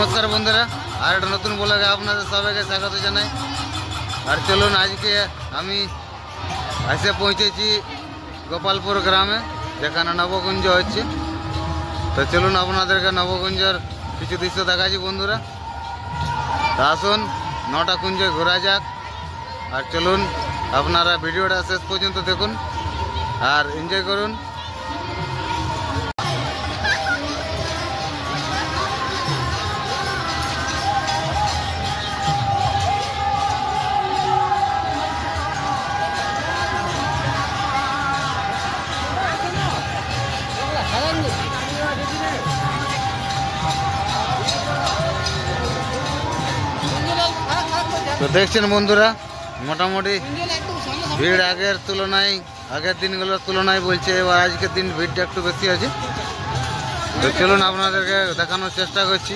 नमस्कार बंधुरा और एक नतून ब्लगे आपनादेर सबाइके स्वागत जानाई। और चलुन आज के आमी एसे पहुँचेছি गोपालपुर ग्रामे जेखाने नवकुंज होच्छे। तो चलुन आपनादेरके नवकुंजर किछु दृश्य देखाচ্ছি बंधुरा। तो आसुन 9टा कुंजे घोरा जाक और चलुन आपनारा भिडियोटा शेष पर्यन्त देखुन और एनजय करुन। तो देखছেন বন্ধুরা মোটামুটি ভিড় আগের তুলনায় আগের দিনগুলোর তুলনায় বলছে এবার আজকের দিন ভিড়টা একটু বেশি আছে। তো চলুন আপনাদেরকে দেখানোর চেষ্টা করছি।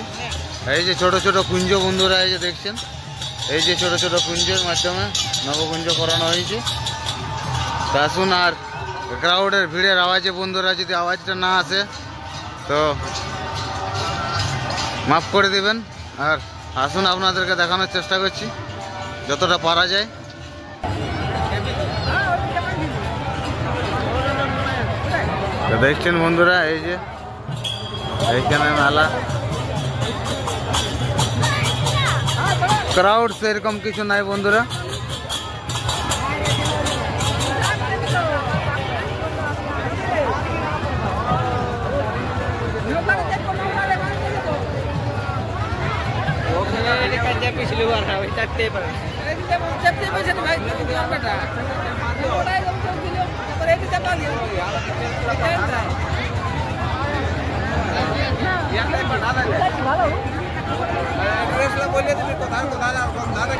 এই যে ছোট ছোট কুঞ্জ বন্ধুরা এই যে দেখছেন, এই যে ছোট ছোট কুঞ্জের মাধ্যমে নবকুঞ্জ করানো হয়েছে। তো আসুন আর ক্রাউডের ভিড়ের আওয়াজে বন্ধুরা যদি আওয়াজটা না আসে তো মাফ করে দিবেন। আর আসুন আপনাদেরকে দেখানোর চেষ্টা করছি যতটা পারা যায়। তো দেখছেন বন্ধুরা এই যে এইখানে মেলা ক্রাউড সেরকম কিছু নাই বন্ধুরা। पिछली बार है वही तकते पर जबते पैसे तो भाई बेटा ओडाई जब चल दियो पर एक चपा दियो यार नहीं बढ़ा दे ভালো ड्रेस ला बोलिए तो কথা দাদা কম দাদা।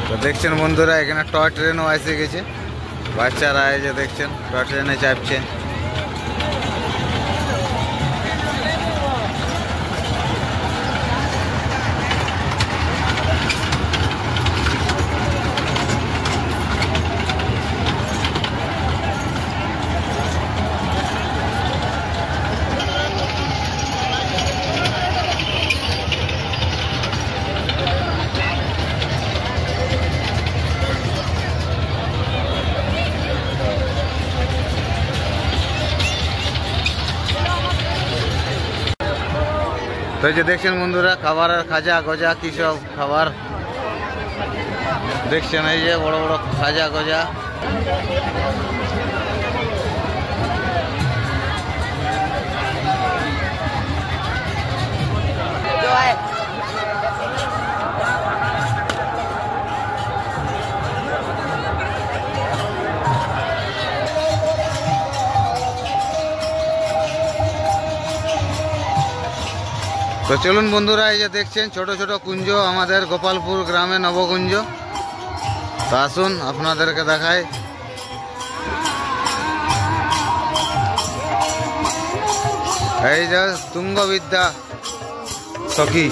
तो देखছেন বন্ধুরা এখানে টয় ট্রেনও এসে গেছে, বাচ্চারা এই যে দেখছেন টয় ট্রেনে চাপছে। তো যে দেখছেন বন্ধুরা খাবারের খাজা গজা কি সব খাবার দেখছেন, এই যে বড় বড় খাজা গজা। তো চলুন বন্ধুরা এই যে দেখছেন ছোট ছোট কুঞ্জ আমাদের গোপালপুর গ্রামে নবকুঞ্জ। তো আসুন আপনাদেরকে দেখাই। এই যে তুঙ্গবিদ্যা সখী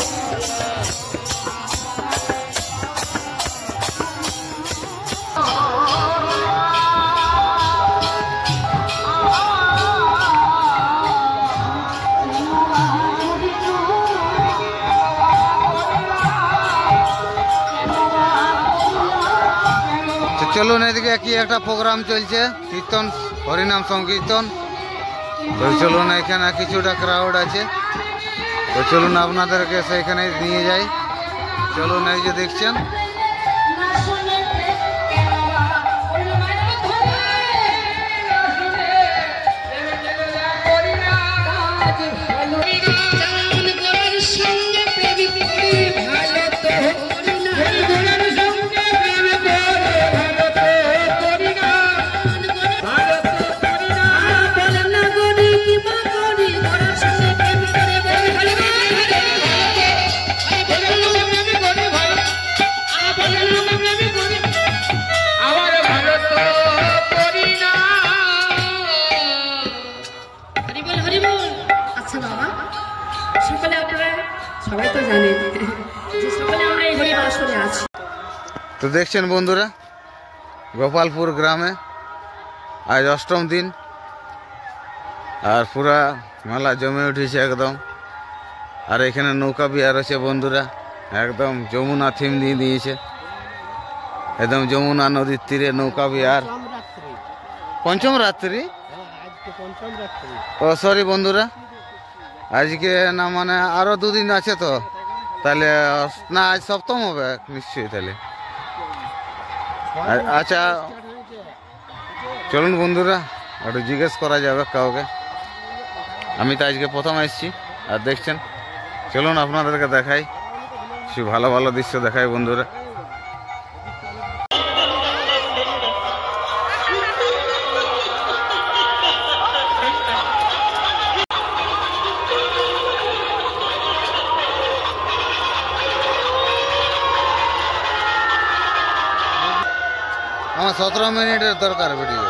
চলুন এদিকে কি একটা প্রোগ্রাম চলছে কীর্তন হরিনাম সংকীর্তন। তো চলুন এখানে কিছুটা ক্রাউড আছে, তো চলুন আপনাদেরকে সেইখানে নিয়ে যাই। চলুন এই যে দেখছেন সবাই তো জানেন যে সকালে আমরা এই হরির আসরে আছি। তো দেখছেন বন্ধুরা, গোপালপুর গ্রামে আজ অষ্টম দিন, আর পুরা মেলা জমে উঠেছে একদম। আর এখানে নৌকা বিহার আছে বন্ধুরা, একদম যমুনা থিম দিয়ে দিয়েছে, একদম যমুনা নদীর তীরে নৌকা বিহার। পঞ্চম রাত্রি? ও সরি বন্ধুরা, আজকে না মানে আরো দুদিন আছে তো, তাহলে না আজ সপ্তম হবে নিশ্চয়ই তাহলে। আচ্ছা চলুন বন্ধুরা একটু জিজ্ঞেস করা যাবে কাউকে, আমি তো আজকে প্রথম এসেছি। আর দেখছেন, চলুন আপনাদেরকে দেখাই, কিছু ভালো ভালো দৃশ্য দেখাই বন্ধুরা। আমার 17 মিনিটের দরকার ভিডিও।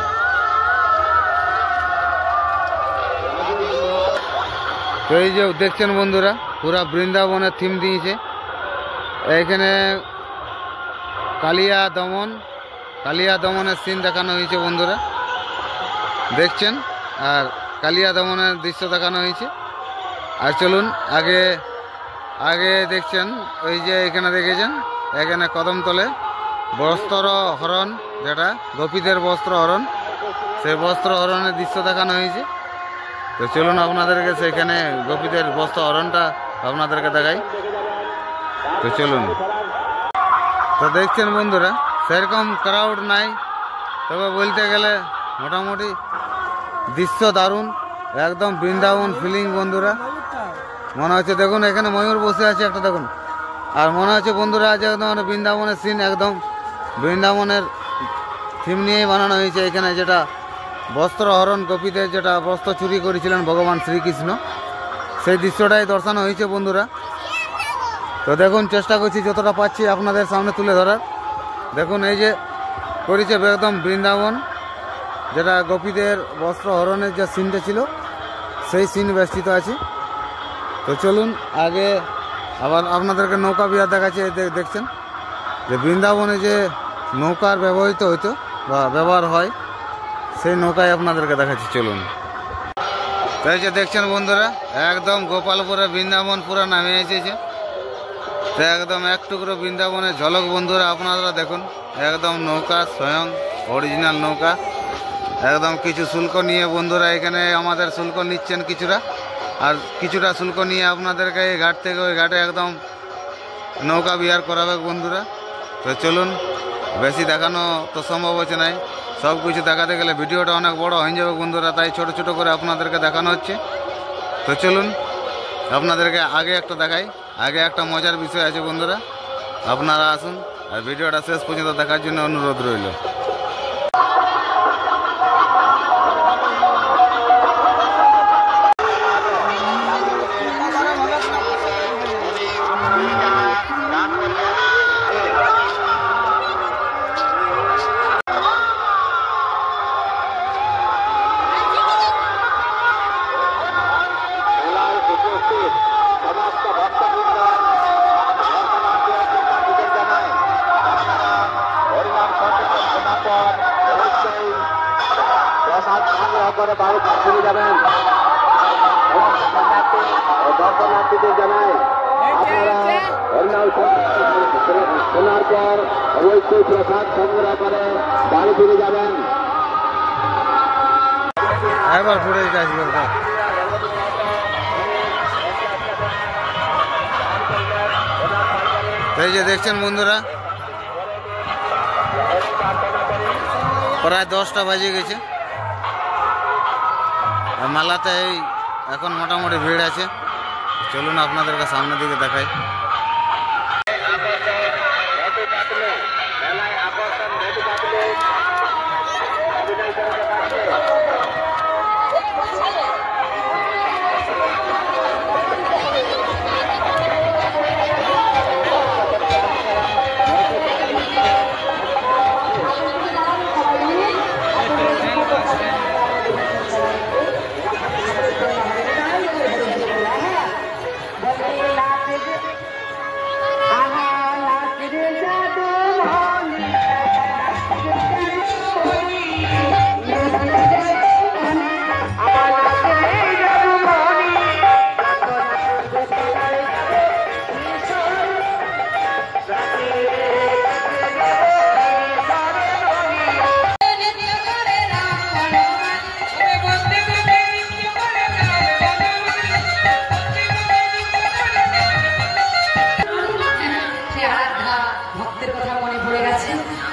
তো এই যে দেখছেন বন্ধুরা, পুরা বৃন্দাবনের থিম দিয়েছে। এইখানে কালিয়া দমনের সিন দেখানো হয়েছে বন্ধুরা, দেখছেন। আর কালিয়া দমনের দৃশ্য দেখানো হয়েছে। আর চলুন আগে দেখছেন, ওই যে এখানে দেখেছেন, এখানে কদমতলে বস্ত্র হরণ, যেটা গোপীদের বস্ত্র হরণ, সেই বস্ত্র হরণের দৃশ্য দেখানো হয়েছে। তো চলুন আপনাদেরকে সেখানে গোপীদের বস্ত্র হরণটা আপনাদেরকে দেখাই। তো চলুন। তো দেখছেন বন্ধুরা, সেরকম ক্রাউড নাই, তবে বলতে গেলে মোটামুটি দৃশ্য দারুণ, একদম বৃন্দাবন ফিলিং বন্ধুরা। মনে হচ্ছে দেখুন এখানে ময়ূর বসে আছে একটা, দেখুন। আর মনে হচ্ছে বন্ধুরা আজ একদম বৃন্দাবনের সিন, একদম বৃন্দাবনের থিম নিয়েই বানানো হয়েছে। এখানে যেটা বস্ত্র হরণ, গোপীদের যেটা বস্ত্র চুরি করেছিলেন ভগবান শ্রীকৃষ্ণ, সেই দৃশ্যটাই দর্শানো হয়েছে বন্ধুরা। তো দেখুন, চেষ্টা করছি যতটা পাচ্ছি আপনাদের সামনে তুলে ধরার। দেখুন এই যে করেছে একদম বৃন্দাবন, যেটা গোপীদের বস্ত্র হরণের যে সিনটা ছিল, সেই সিন বেষ্টিত আছে। তো চলুন আগে আবার আপনাদেরকে নৌকা বিহার দেখাচ্ছে। দেখছেন যে বৃন্দাবনে যে নৌকার ব্যবহৃত হইতো বা ব্যবহার হয়, সেই নৌকায় আপনাদেরকে দেখাচ্ছি, চলুন। তাই যে দেখছেন বন্ধুরা, একদম গোপালপুরে বৃন্দাবন পুরো নামে এসেছে। তো একদম এক টুকরো বৃন্দাবনের ঝলক বন্ধুরা, আপনারা দেখুন, একদম নৌকা, স্বয়ং অরিজিনাল নৌকা। একদম কিছু শুল্ক নিয়ে বন্ধুরা এখানে আমাদের শুল্ক নিচ্ছেন কিছুটা, আর কিছুটা শুল্ক নিয়ে আপনাদেরকে এই ঘাট থেকে ওই ঘাটে একদম নৌকা বিহার করাবে বন্ধুরা। তো চলুন, বেশি দেখানো তো সম্ভব হচ্ছে নাই, সব কিছু দেখাতে গেলে ভিডিওটা অনেক বড় হয়ে যাবে বন্ধুরা, তাই ছোট ছোট করে আপনাদেরকে দেখানো হচ্ছে। তো চলুন আপনাদেরকে আগে একটা দেখাই, আগে একটা মজার বিষয় আছে বন্ধুরা, আপনারা আসুন আর ভিডিওটা শেষ পর্যন্ত দেখার জন্য অনুরোধ রইল। করে বাড়ি ফিরে যাবেন। দর্শনার্থীদের জানাই, আপনারা হরিনাম শোনার পর অবশ্যই প্রসাদ সংগ্রহ করে বাড়ি ফিরে যাবেন। একবার ঘুরে আসবেন। এই যে দেখছেন বন্ধুরা, প্রায় 10টা বাজে গেছে। মেলাতে এই এখন মোটামুটি ভিড় আছে। চলুন আপনাদেরকে সামনের দিকে দেখাই।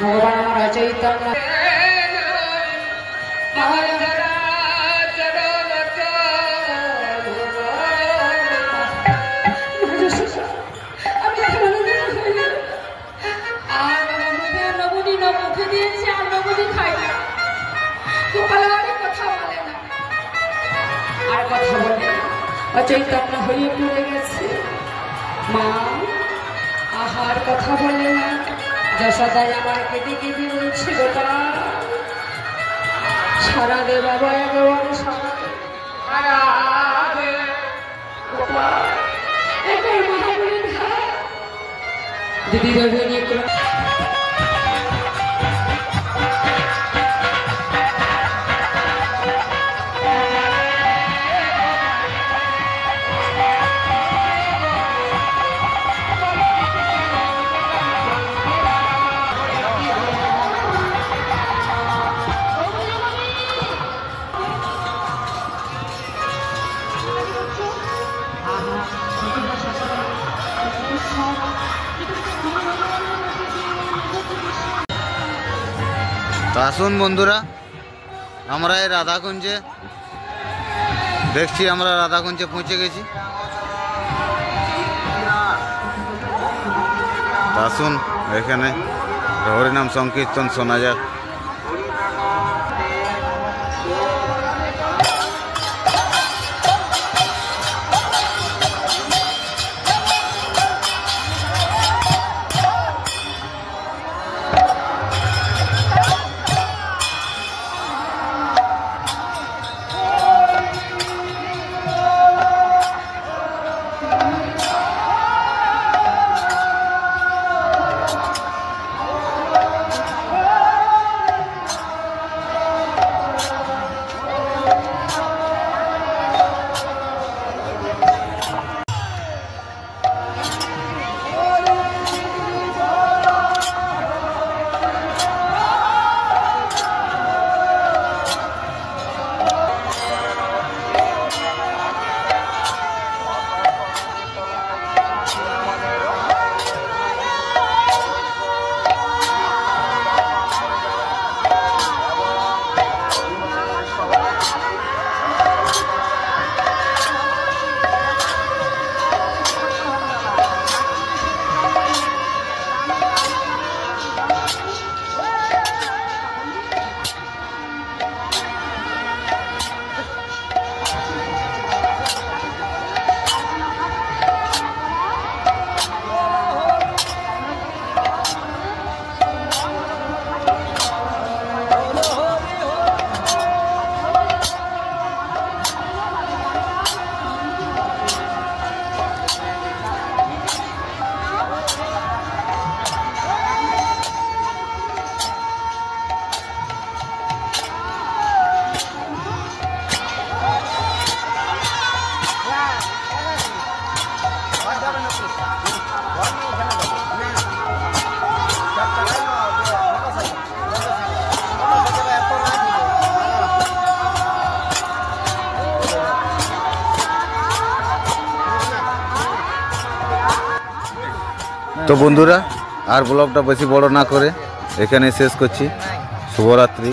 ভগবান আমার চৈতন্য অচৈতন্য হয়ে পড়ে গেছে। মা আহার কথা বলে না, যশোদাই আমার কেটে কেটে বলছে গোপাল সারা দে বাবা একেবারে দিদি রবি নিয়ে তো আসুন বন্ধুরা, আমরা এই রাধাকুঞ্জে দেখছি, আমরা রাধাকুঞ্জে পৌঁছে গেছি। তো আসুন এখানে হরিনাম সংকীর্তন শোনা যাক। তো বন্ধুরা, আর ব্লগটা বেশি বড় না করে এখানে শেষ করছি। শুভরাত্রি।